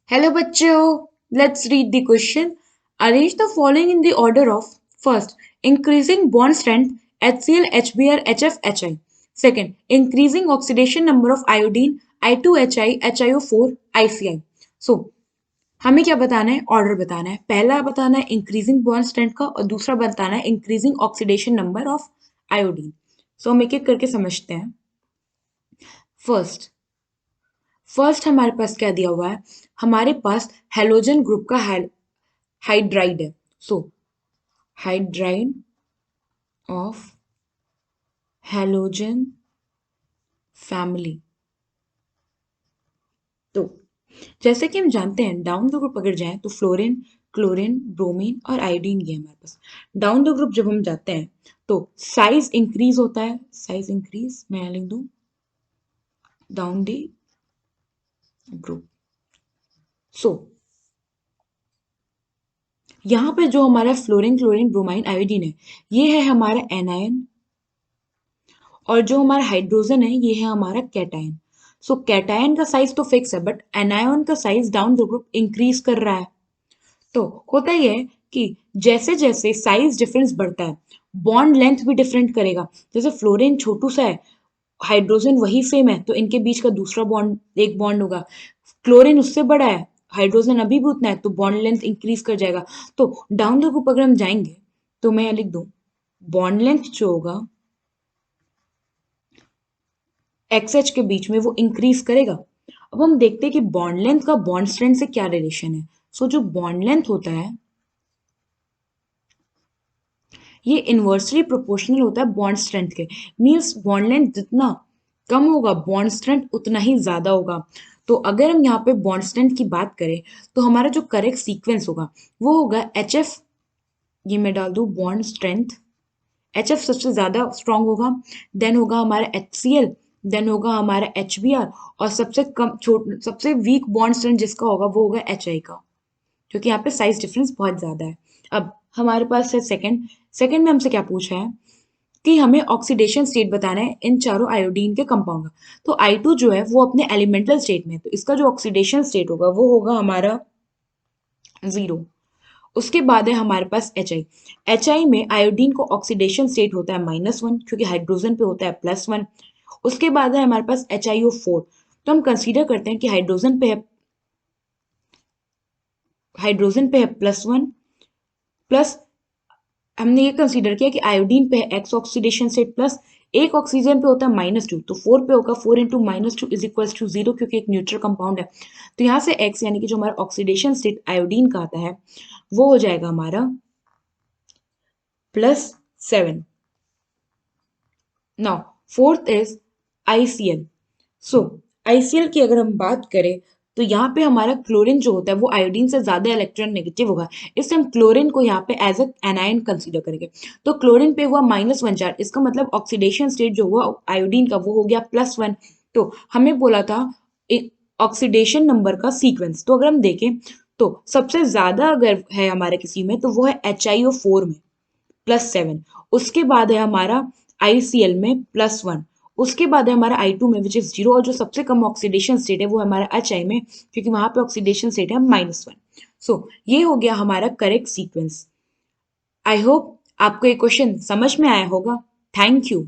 Hello bachcho, let's read the question. Arrange the following in the order of first, increasing bond strength HCl, HBr, HF, HI. Second, increasing oxidation number of iodine I2HI, HiO4, ICI. So, हमें क्या बताना है? Order बताना है. पहला बताना है increasing bond strength का और दूसरा बताना है increasing oxidation number of iodine. So हम एक एक करके समझते हैं. फर्स्ट फर्स्ट हमारे पास क्या दिया हुआ है? हमारे पास हेलोजन ग्रुप का हाइड्राइड है. सो हाइड्राइड ऑफ हेलोजन फैमिली. तो जैसे कि हम जानते हैं डाउन द ग्रुप अगर जाएं तो फ्लोरीन, क्लोरीन, ब्रोमीन और आयोडीन ये हमारे पास. डाउन द ग्रुप जब हम जाते हैं तो साइज इंक्रीज होता है. साइज इंक्रीज मैं यहाँ लिख दूं डाउन द ग्रुप. सो यहाँ पे जो हमारा फ्लोरीन, क्लोरीन, ब्रोमाइन, आयोडीन है ये है हमारा एनायन और जो हमारा हाइड्रोजन है ये है हमारा कैटायन. सो कैटायन का साइज तो फिक्स है बट एनायन का size down the group increase कर रहा है. तो होता ही है कि जैसे जैसे साइज डिफरेंस बढ़ता है बॉन्ड लेंथ भी डिफरेंट करेगा. जैसे फ्लोरीन छोटू सा है, हाइड्रोजन वही सेम है तो इनके बीच का दूसरा बॉन्ड एक बॉन्ड होगा. क्लोरीन उससे बड़ा है, हाइड्रोजन अभी भी उतना है तो बॉन्ड लेंथ इंक्रीज कर जाएगा. तो डाउन द ग्रुप अगर हम जाएंगे तो मैं लिख दूं बॉन्ड लेंथ जो होगा एक्स एच के बीच में वो इंक्रीज करेगा. अब हम देखते हैं कि बॉन्ड लेंथ का बॉन्ड स्ट्रेंथ से क्या रिलेशन है. सो जो बॉन्ड लेंथ होता है ये इनवर्सली प्रोपोर्शनल होता है बॉन्ड स्ट्रेंथ के. मीन्स बॉन्ड लेंथ जितना कम होगा बॉन्ड स्ट्रेंथ उतना ही ज्यादा होगा. तो अगर हम यहाँ पे बॉन्ड स्ट्रेंथ की बात करें तो हमारा जो करेक्ट सीक्वेंस होगा वो होगा एच एफ. ये मैं डाल दूं बॉन्ड स्ट्रेंथ. एच एफ सबसे ज्यादा स्ट्रांग होगा, देन होगा हमारा एच सी एल, देन होगा हमारा एच बी आर और सबसे कम सबसे वीक बॉन्ड स्ट्रेंथ जिसका होगा वो होगा एच आई का, क्योंकि यहाँ पे साइज डिफरेंस बहुत ज्यादा है. अब हमारे पास है सेकंड. सेकंड में हमसे क्या पूछा है कि हमें ऑक्सीडेशन स्टेट बताना है इन चारों आयोडीन के कंपाउंड का. तो I2 जो है वो अपने एलिमेंटल स्टेट में है तो इसका जो ऑक्सीडेशन स्टेट होगा वो होगा हमारा 0. उसके बाद है हमारे पास HI. HI में आयोडीन को ऑक्सीडेशन स्टेट होता है -1 क्योंकि हाइड्रोजन पे होता है +1. उसके बाद है हमारे पास HiO4. तो हम कंसीडर करते हैं कि हाइड्रोजन पे है +1 प्लस हमने ये कंसीडर किया कि आयोडीन पे है एक्स ऑक्सीडेशन स्टेट प्लस एक ऑक्सीजन पे होता है -2 तो 4 पे होगा 4 इंटू -2 इज इक्वल टू 0 क्योंकि एक न्यूट्रल कंपाउंड है. तो यहाँ से एक्स यानी कि जो हमारा ऑक्सीडेशन स्टेट आयोडीन का आता है वो हो जाएगा हमारा +7. Now fourth is ICl. So ICl की अगर हम बात करें तो यहाँ पे हमारा क्लोरीन जो होता है वो आयोडीन से ज्यादा इलेक्ट्रॉन नेगेटिव होगा, इसलिए हम क्लोरीन को यहाँ पे एज अ एनायन कंसीडर करेंगे. तो क्लोरीन पे हुआ -1 चार्ज, इसका मतलब ऑक्सीडेशन स्टेट जो हुआ आयोडीन का वो हो गया +1. तो हमें बोला था ऑक्सीडेशन नंबर का सीक्वेंस. तो अगर हम देखें तो सबसे ज्यादा अगर है हमारे किसी में तो वो है HiO4 में +7. उसके बाद है हमारा ICl में +1. उसके बाद है हमारा I2 में विच इज 0 और जो सबसे कम ऑक्सीडेशन स्टेट है वो है हमारा HI में क्योंकि वहां पे ऑक्सीडेशन स्टेट है -1. सो ये हो गया हमारा करेक्ट सीक्वेंस. आई होप आपको ये क्वेश्चन समझ में आया होगा. Thank you.